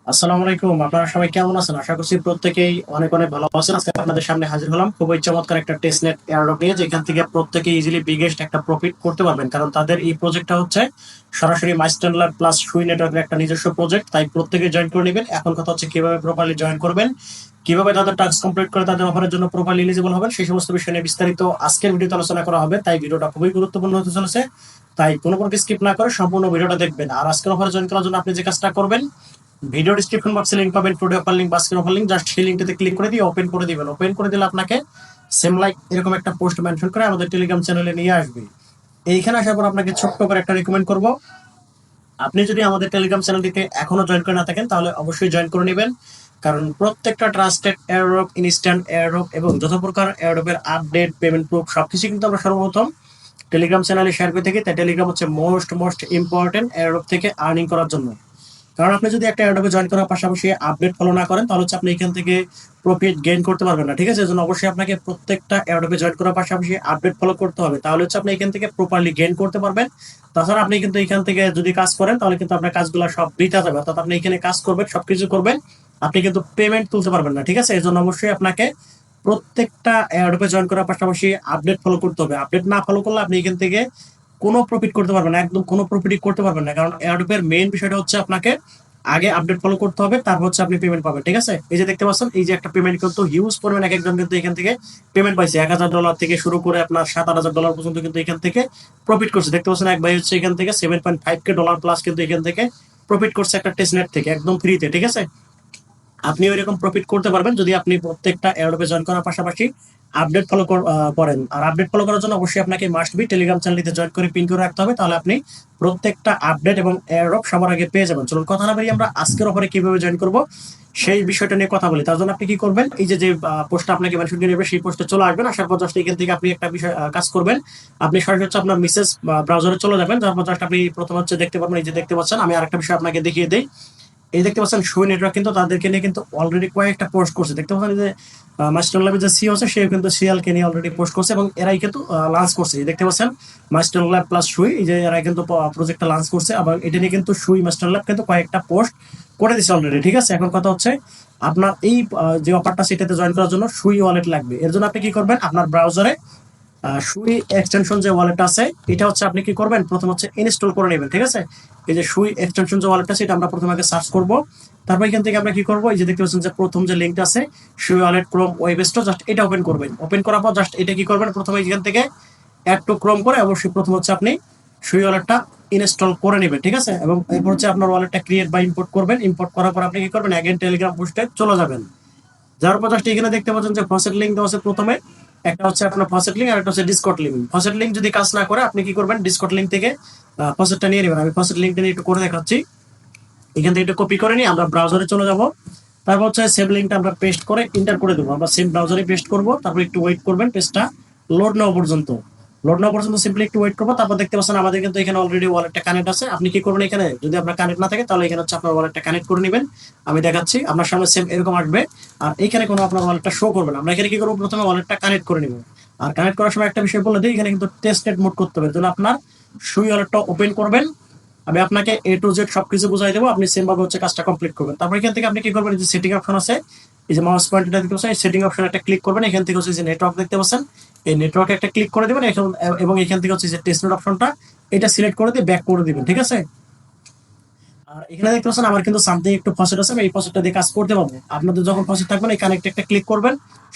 আসসালামু আলাইকুম। আপনারা সবাই কেমন আছেন? আশা করছি প্রত্যেকেই অনেক অনেক ভালো আছেন। আজকে আপনাদের সামনে হাজির হলাম খুবই চমৎকার একটা টেস্টনেট এয়ারড্রপ নিয়ে, যেখান থেকে প্রত্যেকে ইজিলি বিগেস্ট একটা প্রফিট করতে পারবেন। কারণ তাদের এই প্রজেক্টটা হচ্ছে সরাসরি মাইস্টার ল্যাব প্লাস সুই নেটওয়ার্কের একটা নিজস্ব প্রজেক্ট, তাই প্রত্যেকে জয়েন করে নেবেন। এখন কথা হচ্ছে কিভাবে প্রপারলি জয়েন করবেন, কিভাবে তাদের টাস্ক কমপ্লিট করে তাদের অফারের জন্য প্রপারলি এলিজিবল হবেন, সেই সমস্ত বিষয় নিয়ে বিস্তারিত আজকের ভিডিওতে আলোচনা করা হবে। তাই ভিডিওটা খুবই গুরুত্বপূর্ণ হতে চলেছে, তাই কোনো প্রকার স্কিপ না করে সম্পূর্ণ ভিডিওটা দেখবেন। আর আজকের অফারে জয়েন করার জন্য আপনি যে কাজটা করবেন, ভিডিও ডিসক্রিপশন বক্সে লিংক পাবেন, টুডে অফার লিংক, বাস্কের অফার লিংক, জাস্ট সেই লিংকটাতে ক্লিক করে দিয়ে ওপেন করে দিবেন। ওপেন করে দিলে আপনাকে সেম লাইক এরকম একটা পোস্ট মেনশন করে আমাদের টেলিগ্রাম চ্যানেলে নিয়ে আসবে। এইখানে আসার পর আপনাকে ছোট্ট করে একটা রিকমেন্ড করব, আপনি যদি আমাদের টেলিগ্রাম চ্যানেলটিতে এখনো জয়েন করে না থাকেন তাহলে অবশ্যই জয়েন করে নেবেন। কারণ প্রত্যেকটা ট্রাস্টেড এয়ারড্রপ, ইনস্ট্যান্ট এয়ারড্রপ এবং যত প্রকার এয়ারড্রপের আপডেট, পেমেন্ট প্রুফ সবকিছু কিন্তু আমরা সর্বপ্রথম টেলিগ্রাম চ্যানেলে শেয়ার করে থাকি। তাই টেলিগ্রাম হচ্ছে মোস্ট ইম্পর্টেন্ট এয়ারড্রপ থেকে আর্নিং করার জন্য। কারণ আপনি যদি একটা অ্যাডোবে জয়েন করার পাশাপাশি আপডেট ফলো না করেন তাহলে হচ্ছে আপনি এখান থেকে প্রফিট গেইন করতে পারবেন না। ঠিক আছে, এজন্য অবশ্যই আপনাকে প্রত্যেকটা অ্যাডোবে জয়েন করার পাশাপাশি আপডেট ফলো করতে হবে, তাহলে হচ্ছে আপনি এখান থেকে প্রপারলি গেইন করতে পারবেন। তাছাড়া আপনি কিন্তু এখান থেকে যদি কাজ করেন তাহলে কিন্তু আপনার কাজগুলো সব বৃথা যাবে, অর্থাৎ আপনি এখানে কাজ করবেন, সবকিছু করবেন, আপনি কিন্তু পেমেন্ট তুলতে পারবেন না। ঠিক আছে, এজন্য অবশ্যই আপনাকে প্রত্যেকটা অ্যাডোবে জয়েন করার পাশাপাশি আপডেট ফলো করতে হবে। আপডেট না ফলো করলে আপনি এখান থেকে কোনো প্রফিট করতে পারবেন না, একদম কোনো প্রফিটই করতে পারবেন না। কারণ এয়ারড্রপের মেইন বিষয়টা হচ্ছে আপনাকে আগে আপডেট ফলো করতে হবে, তারপর হচ্ছে আপনি পেমেন্ট পাবেন। ঠিক আছে, এই যে দেখতে পাচ্ছেন, এই যে একটা পেমেন্ট কিন্তু হিউজ পরিমাণ, এক একজন কিন্তু এখান থেকে পেমেন্ট পাইছে। $1,000 থেকে শুরু করে আপনার $7,000 পর্যন্ত কিন্তু এখান থেকে প্রফিট করছে। দেখতে পাচ্ছেন, এক ভাই হচ্ছে এখান থেকে $7.5K প্লাস কিন্তু এখান থেকে প্রফিট করছে একটা টেস্টনেট থেকে একদম ফ্রিতে। ঠিক আছে, আপনি এরকম প্রফিট করতে পারবেন যদি আপনি প্রত্যেকটা এয়ারড্রপে জয়েন করার পাশাপাশি আপডেট ফলো করেন। আর আপডেট ফলো করার জন্য অবশ্যই আপনাকে মাস্ট বি টেলিগ্রাম চ্যানেলটিতে জয়েন করে পিন করে রাখতে হবে, তাহলে আপনি প্রত্যেকটা আপডেট এবং এয়ারড্রপ সবার আগে পেয়ে যাবেন। চলুন কথা না বাড়িয়ে আমরা আজকের অফারে কিভাবে জয়েন করব সেই বিষয়টা নিয়ে কথা বলি। তার জন্য আপনি কি করবেন, এই যে যে পোস্টটা আপনাকে মেনশন করে নেবে সেই পোস্টে চলে আসবেন। আসার পর জাস্ট এখান থেকে আপনি একটা বিষয় কাজ করবেন, আপনি সরাসরি হচ্ছে আপনার মেসেজ ব্রাউজারে চলে যাবেন। তারপর জাস্ট আপনি প্রথম হচ্ছে দেখতে পারবেন, এই যে দেখতে পাচ্ছেন, আমি আরেকটা বিষয় আপনাকে দেখিয়ে দিই। এই দেখতে পাচ্ছেন শো নেটওয়ার্ক কিন্তু তাদেরকে নিয়ে কিন্তু অলরেডি কয়েকটা পোস্ট করছে। দেখতে পাচ্ছেন যে মাস্টার ল্যাবের যে সিও আছে সেও কিন্তু সিএলকে নিয়ে অলরেডি পোস্ট করছে এবং এরাই কিন্তু লঞ্চ করছে। এই দেখতে পাচ্ছেন মাস্টার ল্যাব প্লাস সুই, এই যে এরাই কিন্তু প্রজেক্টটা লঞ্চ করছে। আবার এটা নিয়ে কিন্তু সুই মাস্টার ল্যাব কিন্তু কয়েকটা পোস্ট করে দিচ্ছে অলরেডি। ঠিক আছে, এখন কথা হচ্ছে আপনার এই যে অফারটা সেটাতে জয়েন করার জন্য সুই ওয়ালেট লাগবে। এর জন্য আপনি কি করবেন, আপনার ব্রাউজারে সুই এক্সটেনশন যে ওয়ালেট আছে এটা হচ্ছে আপনি কি করবেন, প্রথম হচ্ছে ইনস্টল করে নেবেন। ঠিক আছে, এই যে সুই এক্সটেনশন যে ওয়ালেট আছে এটা আমরা প্রথমে আগে সার্চ করব। তারপর এখান থেকে আমরা কি করব, এই যে দেখতে পাচ্ছেন যে প্রথম যে লিঙ্কটা আছে সুই wallet Chrome web store, just এটা ওপেন করবেন। ওপেন করার পর জাস্ট এটা কি করবেন, প্রথমে এখান থেকে অ্যাড টু ক্রোম করে অবশ্যই প্রথম হচ্ছে আপনি সুই ওয়ালেটটা ইনস্টল করে নেবেন। ঠিক আছে, এবং এরপর হচ্ছে আপনার ওয়ালেটটা ক্রিয়েট বা ইম্পোর্ট করবেন। ইম্পোর্ট করার পর আপনি কি করবেন, অ্যাগেন টেলিগ্রাম পোস্টে চলে যাবেন। যার পর জাস্ট এখানে দেখতে পাচ্ছেন যে ফসেট লিঙ্ক দেওয়া আছে প্রথমে, একটা হচ্ছে আপনার ফসেট লিঙ্ক আর একটা হচ্ছে ডিসকর্ড লিঙ্ক। ফসেট লিঙ্ক যদি কাজ না করে আপনি কি করবেন, ডিসকর্ড লিঙ্ক থেকে ফসেটটা নিয়ে নেবেন। আমি ফসেট লিঙ্কটা নিয়ে একটু করে দেখাচ্ছি। এখান থেকে একটু কপি করে নিয়ে আমরা ব্রাউজারে চলে যাব। তারপর হচ্ছে সেম লিঙ্কটা আমরা পেস্ট করে ইন্টার করে দেবো। আমরা সেম ব্রাউজারে পেস্ট করব, তারপর একটু ওয়েট করবেন পেজটা লোড নেওয়া পর্যন্ত। লোড নেওয়া পর্যন্ত সিম্পলি একটু ওয়েট করবো। তারপর দেখতে পাচ্ছেন আমাদের কিন্তু এখানে অলরেডি ওয়ালেটটা কানেক্ট আছে। আপনি কি করবেন, এখানে যদি আপনার কানেক্ট না থাকে তাহলে এখানে হচ্ছে আপনার ওয়ালেটটা কানেক্ট করে নেবেন। আমি দেখাচ্ছি, আপনার সামনে সেম এরকম আসবে। আর এখানে কোনো আপনার ওয়ালেটটা শো করবে না। আমরা এখানে কি করবো, প্রথমে ওয়ালেটটা কানেক্ট করে নিব। আর কানেক্ট করার সময় একটা বিষয় বলে দিই, এখানে কিন্তু টেস্টেড মোড করতে হবে। জন্য আপনার সুই ওয়ালেটটা ওপেন করবেন, আমি আপনাকে এ টু জেড সবকিছু বুঝাই দেবো, আপনি সেম ভাবে হচ্ছে কাজটা কমপ্লিট করবেন। তারপর এখান থেকে আপনি কি করবেন, যে সেটিং অপশন আছে, এই যে মাউস পয়েন্টারটা দেখতে পাচ্ছেন, এই সেটিং অপশন একটা ক্লিক করবেন। এখান থেকে হচ্ছে যে নেটওয়ার্ক দেখতে পাচ্ছেন, এই নেটওয়ার্কে একটা ক্লিক করে দিবেন এবং এখান থেকে হচ্ছে যে টেস্টনেট অপশনটা এটা সিলেক্ট করে দিয়ে ব্যাক করে দিবেন। ঠিক আছে, আর এখানে দেখতে পাচ্ছেন আমার কিন্তু সামথিং একটু ফসেট আছে, আমি এই ফসেটটা দিয়ে কাজ করতে পারবো। আপনাদের যখন ফসেট থাকবেন এই কানেক্ট একটা ক্লিক করবেন,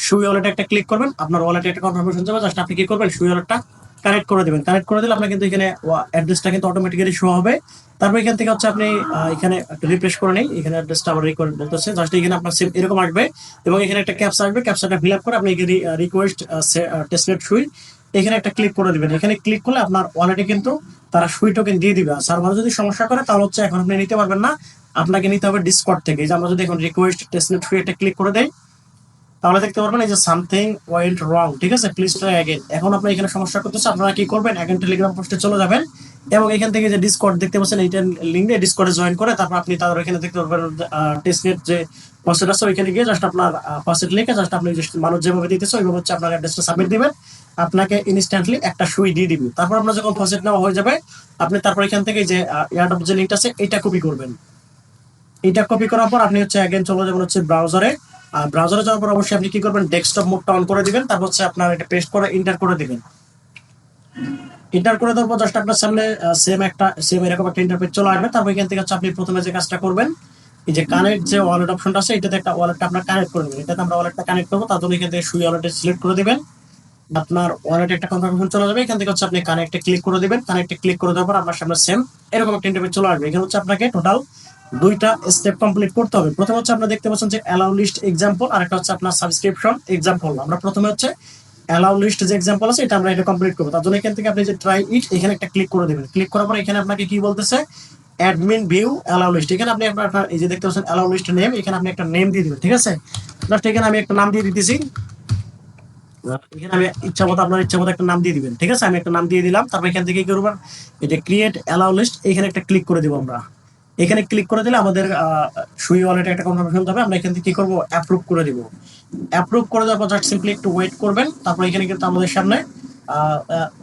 সুই ওয়ালেটে একটা ক্লিক করবেন, আপনার ওয়ালেটে একটা কনফার্মেশন যাবে। জাস্ট আপনি কি করবেন, সুই ওয়ালেটটা কানেক্ট করে দেবেন। কানেক্ট করে দিলে আপনার কিন্তু এখানে অ্যাড্রেসটা কিন্তু অটোমেটিক্যালি শো হবে। তারপর এখান থেকে হচ্ছে আপনি এখানে একটা রিফ্রেশ করে নেই, এখানে অ্যাড্রেসটা আবার রিকোয়েস্ট বলতেছে, জাস্ট এখানে আপনার সেম এরকম আসবে এবং এখানে একটা ক্যাপচা আসবে। ক্যাপচাটা ফিল আপ করে আপনি এখানে রিকোয়েস্ট টেস্টনেট সুই এখানে একটা ক্লিক করে দিবেন। এখানে ক্লিক করলে আপনার ওয়ালেটে কিন্তু তারা সুই টোকেন দিয়ে দিবে। আর সার্ভারে যদি সমস্যা করে তাহলে হচ্ছে এখন আপনি নিতে পারবেন না, আপনাকে নিতে হবে ডিসকর্ড থেকে। এই যে আমরা যদি এখন রিকোয়েস্ট টেস্টনেট সুই এটা ক্লিক করে দেই তাহলে দেখতে পারবেন এই যে সামথিং ওয়েন্ট রং। ঠিক আছে, প্লিজ ট্রাই অ্যাগেন। এখন আপনার এখানে সমস্যা করতেছে, আপনারা কি করবেন, অ্যাগেন টেলিগ্রাম পোস্টে চলে যাবেন এবং এখান থেকে যে ডিসকর্ড দেখতে পাচ্ছেন এইটা লিঙ্কে ডিসকর্ডে জয়েন করে তারপর আপনি তাদের এখানে দেখতে পারবেন টেস্টনেট যে প্রসেস আছে ওইখানে গিয়ে জাস্ট আপনার প্রসেস লিখে জাস্ট আপনি মানুষ যেভাবে দিতেছে ওইভাবে হচ্ছে আপনার অ্যাড্রেসটা সাবমিট দিবেন, আপনাকে ইনস্ট্যান্টলি একটা সুই দিয়ে দিবে। তারপর আপনার যখন প্রসেস নেওয়া হয়ে যাবে আপনি তারপর এখান থেকে যে এয়ারড্রপ যে লিঙ্কটা আছে এটা কপি করবেন। এটা কপি করার পর আপনি হচ্ছে অ্যাগেন চলে যাবেন হচ্ছে ব্রাউজারে। আর ব্রাউজারে যাওয়ার পর অবশ্যই আপনি কি করবেন, ডেস্কটপ মোডটা অন করে দিবেন, তারপর হচ্ছে আপনার এটা পেস্ট করে এন্টার করে দিবেন। এন্টার করে দেওয়ার পর জাস্ট আপনার সামনে সেম এরকম একটা ইন্টারফেস চলে আসবে। তারপর এখান থেকে হচ্ছে আপনি প্রথমে যে কাজটা করবেন, এই যে কানেক্ট যে ওয়ালেট অপশনটা আছে, এটাতে একটা ওয়ালেটটা আপনার কানেক্ট করে নেবেন। এটাতে আমরা ওয়ালেটটা কানেক্ট করবো, তার জন্য এখান থেকে সুই ওয়ালেটে সিলেক্ট করে দিবেন। আপনার ওয়ালেটে একটা কনফার্মেশন চলে যাবে। এখান থেকে হচ্ছে আপনি কানেক্টে ক্লিক করে দিবেন। কানেক্টে ক্লিক করে দেওয়ার পর আপনার সামনে সেম এরকম একটা ইন্টারফেস চলে আসবে। এখানে হচ্ছে আপনাকে টোটাল দুইটা স্টেপ কমপ্লিট করতে হবে। প্রথমে হচ্ছে আপনারা দেখতে পাচ্ছেন যে অ্যালাউ লিস্ট এক্সাম্পল, আর একটা হচ্ছে আপনার সাবস্ক্রিপশন এক্সাম্পল। আমরা প্রথমে হচ্ছে অ্যালাউ লিস্ট যে এক্সাম্পল আছে, এটা আমরা এটা কমপ্লিট করবো। তার জন্য এখান থেকে আপনি যে ট্রাই ইট, এখানে একটা ক্লিক করে দেবেন। ক্লিক করার পর এখানে আপনাকে কি বলতেছে, অ্যাডমিন ভিউ অ্যালাউ লিস্ট। এখানে আপনি আপনার এই যে দেখতে পাচ্ছেন অ্যালাউ লিস্ট নেম, এখানে আপনি একটা নেম দিয়ে দিবেন। ঠিক আছে, জাস্ট এখানে আমি একটা নাম দিয়ে দিতেছি। এখানে আমি ইচ্ছা মতো আপনার ইচ্ছা মতো একটা নাম দিয়ে দিবেন। ঠিক আছে, আমি একটা নাম দিয়ে দিলাম। তারপর এখান থেকে কি করবেন, এই যে ক্রিয়েট অ্যালাউ লিস্ট, এখানে একটা ক্লিক করে দিব আমরা। এখানে ক্লিক করে দিলে আমাদের সুই ওয়ালেটে একটা কনফার্মেশন যাবে। আমরা এখান থেকে কি করবো, অ্যাপ্রুভ করে দিব। অ্যাপ্রুভ করে দেওয়ার পর জাস্ট সিম্পলি একটু ওয়েট করবেন। তারপর এখানে কিন্তু আমাদের সামনে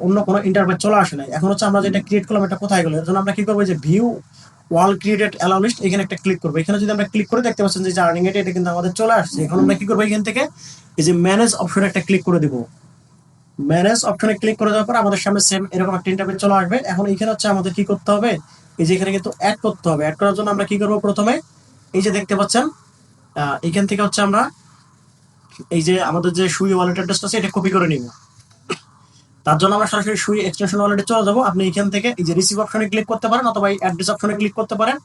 অন্য কোনো ইন্টারফেস চলে আসে নাই। এখন হচ্ছে আমরা যেটা ক্রিয়েট করলাম এটা কোথায় গেলো, এর জন্য আমরা কি করবো, যে ভিউ ওয়াল ক্রিয়েটেড অ্যালাউ লিস্ট, এখানে একটা ক্লিক করবো। এখানে যদি আমরা ক্লিক করে দেখতে পাচ্ছেন যে আর্নিং এটা কিন্তু আমাদের চলে আসছে। এখন আমরা কি করবো, এখান থেকে এই যে ম্যানেজ অপশনে একটা ক্লিক করে দিব। ম্যানেজ অপশনে ক্লিক করে দেওয়ার পর আমাদের সামনে সেম এরকম একটা ইন্টারফেস চলে আসবে। এখন এখানে হচ্ছে আমাদের কি করতে হবে, এই যে এখানে কিন্তু অ্যাড করতে হবে। অ্যাড করার জন্য আমরা কি করবো, প্রথমে এই যে দেখতে পাচ্ছেন এখান থেকে হচ্ছে আমরা এই যে আমাদের যে সুই ওয়ালেট অ্যাড্রেসটা আছে এটা কপি করে নিব। তার জন্য আমরা সরাসরি সুই এক্সটেনশন ওয়ালেটে চলে যাবো। আপনি এখান থেকে এই যে রিসিভ অপশনে ক্লিক করতে পারেন, অথবা এই অ্যাড্রেস অপশনে ক্লিক করতে পারেন।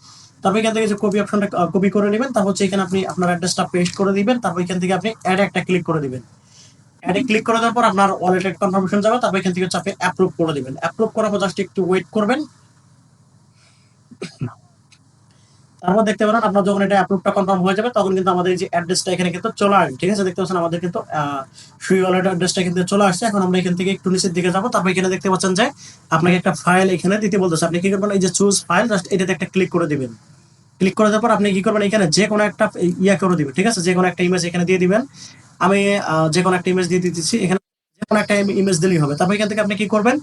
তারপর এখান থেকে যে কপি অপশনটা কপি করে নেবেন। তারপর হচ্ছে এখানে আপনি আপনার অ্যাড্রেসটা পেস্ট করে দিবেন। তারপর এখান থেকে আপনি অ্যাড একটা ক্লিক করে দিবেন। অ্যাডে ক্লিক করে দেওয়ার পর আপনার ওয়ালেটের কনফার্মেশন যাবে। তারপর এখান থেকে হচ্ছে আপনি অ্যাপ্রুভ করে দিবেন। অ্যাপ্রুভ করার পর জাস্ট একটু ওয়েট করবেন। তারপর দেখতে পারেন আপনার যখন এটা অ্যাপ্রুভটা কনফার্ম হয়ে যাবে, তখন কিন্তু আমাদের এই যে অ্যাড্রেসটা এখানে কিন্তু চলে আসবে। ঠিক আছে, দেখতে পাচ্ছেন আমাদের কিন্তু সুই ওয়ালেট অ্যাড্রেসটা কিন্তু চলে আসছে। এখন আমরা এখান থেকে একটু নিচের দিকে যাবো। তারপর এখানে দেখতে পাচ্ছেন যে আপনাকে একটা ফাইল এখানে দিতে বলতেছে। আপনি কি করবেন, এই যে চুজ ফাইল, জাস্ট এটাতে একটা ক্লিক করে দিবেন। ক্লিক করে দেওয়ার পর আপনি কি করবেন, এখানে যে কোনো একটা ইয়া করে দিবেন। ঠিক আছে, যে কোনো একটা ইমেজ এখানে দিয়ে দিবেন। আমি যে কোনো একটা ইমেজ দিয়ে দিতেছি। এখানে যে কোনো একটা ইমেজ দিলেই হবে। তারপর এখান থেকে আপনি কি করবেন,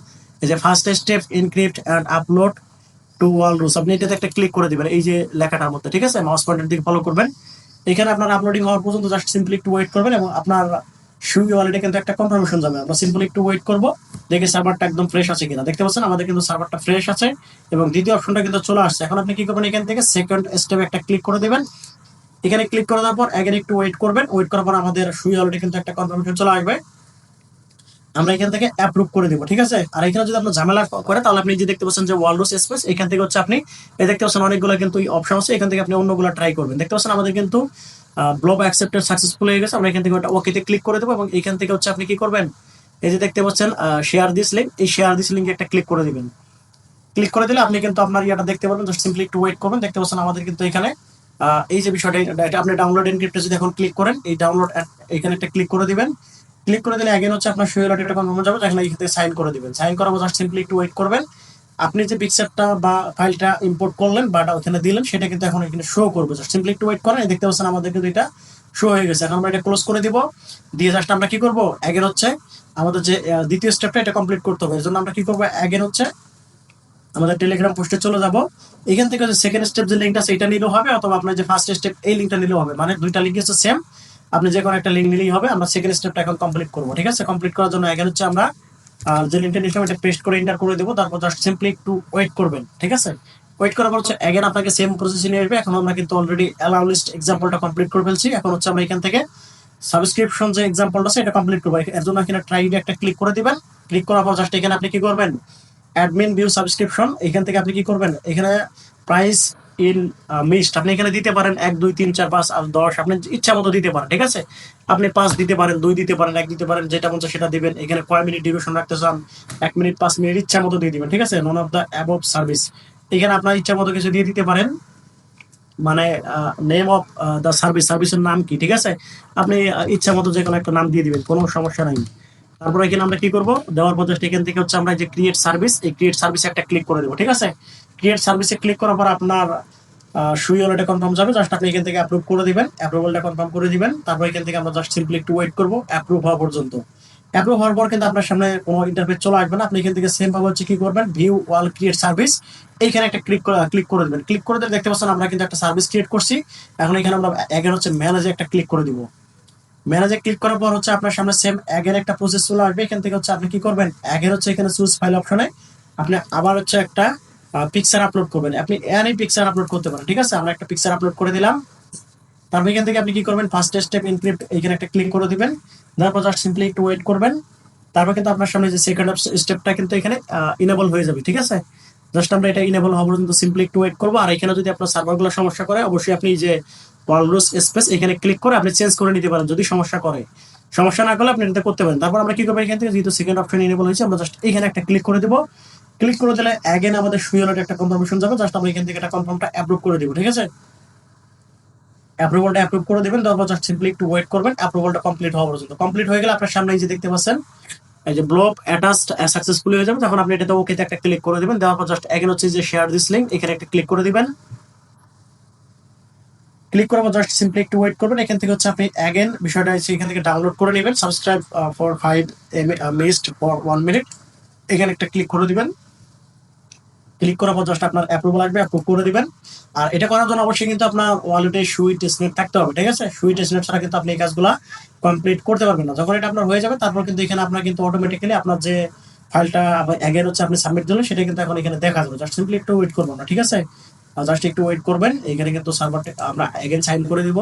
এই যে first step encrypt and upload to wall rules, আপনি এটাতে একটা ক্লিক করে দিবেন এই যে লেখাটার মধ্যে। ঠিক আছে, মাউস পয়েন্টার দিকে ফলো করবেন। এখানে আপনার আপলোডিং হওয়ার পর্যন্ত জাস্ট সিম্পলি একটু ওয়েট করবেন, এবং আপনার সুই ওয়ালেটে কিন্তু একটা কনফার্মেশন যাবে। আমরা সিম্পলি একটু ওয়েট করবো, দেখে সার্ভারটা একদম ফ্রেশ আছে কিনা। দেখতে পাচ্ছেন আমাদের কিন্তু সার্ভারটা ফ্রেশ আছে, এবং দ্বিতীয় অপশনটা কিন্তু চলে আসছে। এখন আপনি কি করবেন, এখান থেকে সেকেন্ড স্টেপে একটা ক্লিক করে দিবেন। এখানে ক্লিক করে দেওয়ার পর এখানে একটু ওয়েট করবেন। ওয়েট করার পর আমাদের সুই ওয়ালেটে কিন্তু একটা কনফার্মেশন চলে আসবে। আমরা এখান থেকে অ্যাপ্রুভ করে দিব। ঠিক আছে, আর এখানে যদি আপনার ঝামেলা করে, তাহলে আপনি যে দেখতে পাচ্ছেন যে ওয়ালরুস স্পেস, এখান থেকে হচ্ছে আপনি এই দেখতে পাচ্ছেন অনেকগুলো কিন্তু অপশন আছে। এখান থেকে আপনি অন্যগুলো ট্রাই করবেন। দেখতে পাচ্ছেন আমাদের কিন্তু ব্লব অ্যাকসেপ্টেড সাকসেসফুল হয়ে গেছে। আমরা এখান থেকে ওটা ওকেতে ক্লিক করে দেবো, এবং এখান থেকে হচ্ছে আপনি কি করবেন, এই যে দেখতে পাচ্ছেন শেয়ার দিস লিঙ্ক, এই শেয়ার দিস লিঙ্কে একটা ক্লিক করে দিবেন। ক্লিক করে দিলে আপনি কিন্তু আপনার ইয়াটা দেখতে পারবেন। জাস্ট সিম্পলি একটু ওয়েট করবেন। দেখতে পাচ্ছেন আমাদের কিন্তু এখানে এই যে বিষয়টা, এটা আপনি ডাউনলোড এনক্রিপ্টে যদি এখন ক্লিক করেন, এই ডাউনলোড এখানে একটা ক্লিক করে দিবেন। ক্লিক করে দিলে এগেন হচ্ছে আপনার সুই ওয়ালেট একটা কনফার্ম যাবে, যেখানে এখানে সাইন করে দিবেন। সাইন করার পর জাস্ট সিম্পলি একটু ওয়েট করবেন। আপনি যে পিকচারটা বা ফাইলটা ইম্পোর্ট করলেন বা ওখানে দিলেন, সেটা কিন্তু এখন এখানে শো করবে। জাস্ট সিম্পলি একটু ওয়েট করেন। দেখতে পাচ্ছেন আমাদের কিন্তু এটা শো হয়ে গেছে। এখন আমরা এটা ক্লোজ করে দিব। দিয়ে জাস্ট আমরা কি করবো, এগেন হচ্ছে আমাদের যে দ্বিতীয় স্টেপটা এটা কমপ্লিট করতে হবে। এর জন্য আমরা কি করবো, এগেন হচ্ছে আমাদের টেলিগ্রাম পোস্টে চলে যাব। এখান থেকে যে সেকেন্ড স্টেপ যে লিঙ্কটা সেটা নিলেও হবে, অথবা আপনার যে ফার্স্ট স্টেপ এই লিঙ্কটা নিলেও হবে। মানে দুইটা লিঙ্ক হচ্ছে সেম, আপনি যে কোনো একটা লিঙ্ক নিলেই হবে। আমরা সেকেন্ড স্টেপটা এখন কমপ্লিট করবো। ঠিক আছে, কমপ্লিট করার জন্য এখানে হচ্ছে আমরা যে লিঙ্কটা নিলাম এটা পেস্ট করে এন্টার করে দেবো। তারপর জাস্ট সিম্পলি একটু ওয়েট করবেন। ঠিক আছে, ওয়েট করার পর হচ্ছে এগেন আপনাকে সেম প্রসেসে নিয়ে আসবে। এখন আমরা কিন্তু অলরেডি অ্যালাউ লিস্ট এক্সাম্পলটা কমপ্লিট করে ফেলছি। এখন হচ্ছে আমরা এখান থেকে সাবস্ক্রিপশন যে এক্সাম্পলটা আছে এটা কমপ্লিট করবো। এর জন্য এখানে ট্রাই একটা ক্লিক করে দিবেন। ক্লিক করার পর জাস্ট এখানে আপনি কি করবেন, অ্যাডমিন ভিউ সাবস্ক্রিপশন, এখান থেকে আপনি কি করবেন, এখানে প্রাইস ইন মিস্ট আপনি এখানে দিতে পারেন 1 2 3 4 5 আর 10, আপনি ইচ্ছা মতো দিতে পারেন। ঠিক আছে, আপনি 5 দিতে পারেন, 2 দিতে পারেন, 1 দিতে পারেন, যেটা মন চায় সেটা দিবেন। এখানে কয় মিনিট ডিউরেশন রাখতে চান, 1 মিনিট 5 মিনিট ইচ্ছা মতো দিয়ে দিবেন। ঠিক আছে, none of the above service, এখানে আপনার ইচ্ছা মতো কিছু দিয়ে দিতে পারেন। মানে নেম অফ দ্য সার্ভিস, সার্ভিসের নাম কি। ঠিক আছে, আপনি ইচ্ছা মতো যে কোনো একটা নাম দিয়ে দিবেন, কোনো সমস্যা নাই। তারপর এখানে আমরা কি করব, দেওয়ার পর জাস্ট এখান থেকে হচ্ছে আমরা যে ক্রিয়েট সার্ভিস, এই ক্রিয়েট সার্ভিসে একটা ক্লিক করে দেবো। ঠিক আছে, ক্রিয়েট সার্ভিসে ক্লিক করার পর আপনার সুই ওয়ালেটে কনফার্ম যাবে। জাস্ট আপনি এখান থেকে অ্যাপ্রুভ করে দিবেন, অ্যাপ্রুভালটা কনফার্ম করে দিবেন। তারপর এখান থেকে আমরা জাস্ট সিম্পলি একটু ওয়েট করবো অ্যাপ্রুভ হওয়া পর্যন্ত। অ্যাপ্রুভ হওয়ার পর কিন্তু আপনার সামনে কোনো ইন্টারফেস চলে আসবে না। আপনি এখান থেকে সেম ভাবে হচ্ছে কি করবেন, ভিউ ওয়াল ক্রিয়েট সার্ভিস, এইখানে একটা ক্লিক করে দেবেন। ক্লিক করে দিলে দেখতে পাচ্ছেন আমরা কিন্তু একটা সার্ভিস ক্রিয়েট করছি। এখন এখানে আমরা এগেন হচ্ছে ম্যানেজে একটা ক্লিক করে দিব। ম্যানেজে ক্লিক করার পর হচ্ছে আপনার সামনে সেম এগেন একটা প্রসেস চলে আসবে। এখান থেকে হচ্ছে আপনি কি করবেন, এগেন হচ্ছে এখানে চুজ ফাইল অপশনে আপনি আবার হচ্ছে একটা পিকচার আপলোড করবেন। আপনি এনি পিকচার আপলোড করতে পারেন, ঠিক আছে। আমরা একটা পিকচার আপলোড করে দিলাম। তারপর এখান থেকে আপনি কি করবেন, ফার্স্ট স্টেপ ইনক্রিপ্ট, এখানে একটা ক্লিক করে দিবেন। তারপর জাস্ট সিম্পলি একটু ওয়েট করবেন। তারপর কিন্তু আপনার সামনে যে সেকেন্ড স্টেপটা কিন্তু এখানে ইনেবল হয়ে যাবে, ঠিক আছে। জাস্ট আমরা এটা ইনেবল হওয়া পর্যন্ত সিম্পলি একটু ওয়েট করবো। আর এখানে যদি আপনার সার্ভারগুলো সমস্যা করে, অবশ্যই আপনি যে ওয়ালরুস স্পেস এখানে ক্লিক করে আপনি চেঞ্জ করে নিতে পারেন যদি সমস্যা করে। সমস্যা না করলে আপনি এটা করতে পারেন। তারপর আমরা কি করবো, এখান থেকে যেহেতু সেকেন্ড অপশন ইনেবল হয়েছে, আমরা জাস্ট এখানে একটা ক্লিক করে দেবো। ক্লিক করে দিলে অ্যাগেন আমাদের সুইলের একটা কনফার্মেশন যাবে। জাস্ট আমরা এখান থেকে একটা কনফার্মটা অ্যাপ্রুভ করে দিব, ঠিক আছে। অ্যাপ্রুভালটা অ্যাপ্রুভ করে দিবেন। তারপর জাস্ট সিম্পলি একটু ওয়েট করবেন অ্যাপ্রুভালটা কমপ্লিট হওয়া পর্যন্ত। কমপ্লিট হয়ে গেলে আপনার সামনে এই যে দেখতে পাচ্ছেন এই যে ব্লব অ্যাটাচড সাকসেসফুলি হয়ে যাবে। তখন আপনি এটাতে ওকেতে একটা ক্লিক করে দিবেন। দেওয়ার পর জাস্ট এগেন হচ্ছে যে শেয়ার দিস লিঙ্ক, এখানে একটা ক্লিক করে দিবেন। ক্লিক করার পর জাস্ট সিম্পলি একটু ওয়েট করবেন। এখান থেকে হচ্ছে আপনি এগেন বিষয়টা হচ্ছে এখান থেকে ডাউনলোড করে নেবেন। Subscribe for 5 missed for 1 minute, এখানে একটা ক্লিক করে দিবেন। ক্লিক করার পর জাস্ট আপনার অ্যাপ্রুভাল আসবে, অ্যাপ্রুভ করে দিবেন। আর এটা করার জন্য অবশ্যই কিন্তু আপনার ওয়ালেটে সুই টেস্টনেট থাকতে হবে, ঠিক আছে। সুই টেস্টনেট ছাড়া কিন্তু আপনি এই কাজগুলো কমপ্লিট করতে পারবেন না। যখন এটা আপনার হয়ে যাবে তারপর কিন্তু এখানে আপনার কিন্তু অটোমেটিক্যালি আপনার যে ফাইলটা এগেন হচ্ছে আপনি সাবমিট দিলেন সেটা কিন্তু এখন এখানে দেখা যাবে। জাস্ট সিম্পলি একটু ওয়েট করবো না, ঠিক আছে। জাস্ট একটু ওয়েট করবেন। এখানে কিন্তু সার্ভারটা আমরা এগেন সাইন করে দিব।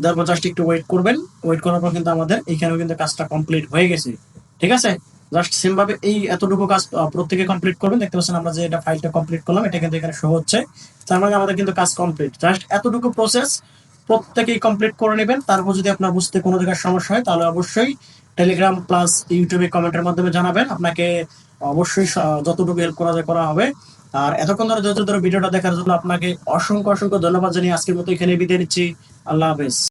তারপর জাস্ট একটু ওয়েট করবেন। ওয়েট করার পর কিন্তু আমাদের এখানেও কিন্তু কাজটা কমপ্লিট হয়ে গেছে, ঠিক আছে। জাস্ট সেম ভাবে এই এতটুকু কাজ প্রত্যেকে কমপ্লিট করবেন। দেখতে পাচ্ছেন আমরা যে এটা ফাইলটা কমপ্লিট করলাম, এটা কিন্তু এখানে শো হচ্ছে। তার মানে আমাদের কিন্তু কাজ কমপ্লিট। জাস্ট এতটুকু প্রসেস প্রত্যেকেই কমপ্লিট করে নেবেন। তারপর যদি আপনার বুঝতে কোনো জায়গায় সমস্যা হয় তাহলে অবশ্যই টেলিগ্রাম প্লাস ইউটিউবে কমেন্টের মাধ্যমে জানাবেন। আপনাকে অবশ্যই যতটুকু হেল্প করা যায় করা হবে। আর এতক্ষণ ধরে যত ধরে ভিডিওটা দেখার জন্য আপনাকে অসংখ্য অসংখ্য ধন্যবাদ জানিয়ে আজকের মতো এখানে বিদায় নিচ্ছি। আল্লাহ হাফেজ।